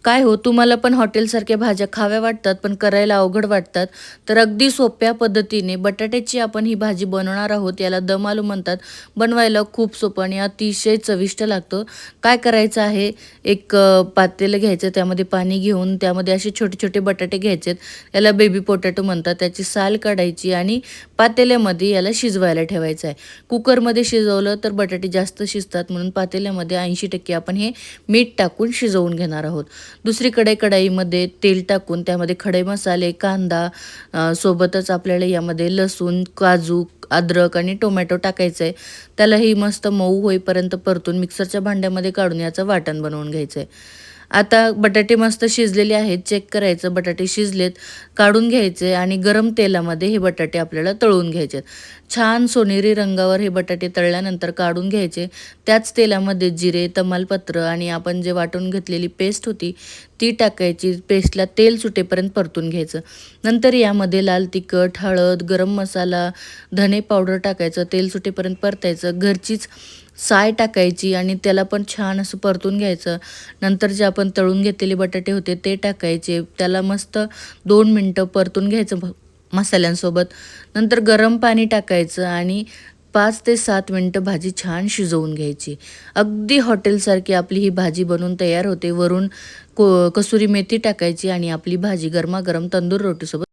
काय हो, तुम्हाला पण हॉटेलसारख्या भाज्या खाव्या वाटतात, पण करायला अवघड वाटतात. तर अगदी सोप्या पद्धतीने बटाट्याची आपण ही भाजी बनवणार आहोत. याला दम आलू म्हणतात. बनवायला खूप सोपं आणि अतिशय चविष्ट लागतं. काय करायचं आहे, एक पातेलं घ्यायचं, त्यामध्ये पाणी घेऊन त्यामध्ये असे छोटे-छोटे बटाटे घ्यायचेत. याला बेबी पोटॅटो म्हणतात. त्याची साल काढायची आणि पातेल्यामध्ये याला शिजवायला ठेवायचं आहे. कुकरमध्ये शिजवलं तर बटाटे जास्त शिजतात, म्हणून पातेल्यामध्ये 80% आपण हे मीठ टाकून शिजवून घेणार आहोत. दुसरीकडे कढईमध्ये तेल टाकून त्यामध्ये खडे मसाले, कांदा सोबतच आपल्याला यामध्ये लसूण, काजू, अद्रक आणि टोमॅटो टाकायचं आहे. त्यालाही मस्त मऊ होईपर्यंत परतून मिक्सरच्या भांड्यामध्ये काढून याचं वाटण बनवून घ्यायचं आहे. आता बटाटे मस्त शिजलेले आहेत, चेक करायचं बटाटे शिजलेत, काढून घ्यायचे आणि गरम तेलामध्ये हे बटाटे आपल्याला तळून घ्यायचे. छान सोनेरी रंगावर हे बटाटे तळल्यानंतर काढून घ्यायचे. त्याच तेलामध्ये जिरे, तमालपत्र आणि आपण जे वाटून घेतलेली पेस्ट होती ती टाकायची. पेस्टला तेल सुटेपर्यंत परतून घ्यायचं. नंतर यामध्ये लाल तिखट, हळद, गरम मसाला, धने पावडर टाकायचं. तेल सुटेपर्यंत परतायचं. घरचीच साय टाकायची आणि त्याला पण छान असं परतून घ्यायचं. नंतर जे आपण तळून घेतलेले बटाटे होते ते टाकायचे. त्याला मस्त 2 मिनिटं परतून घ्यायचं मसाल्यांसोबत. नंतर गरम पाणी टाकायचं आणि 5 ते 7 मिनिटं भाजी छान शिजवून घ्यायची. अगदी हॉटेलसारखी आपली ही भाजी बनून तयार होते. वरून कसुरी मेथी टाकायची आणि आपली भाजी गरमागरम तंदूर रोटीसोबत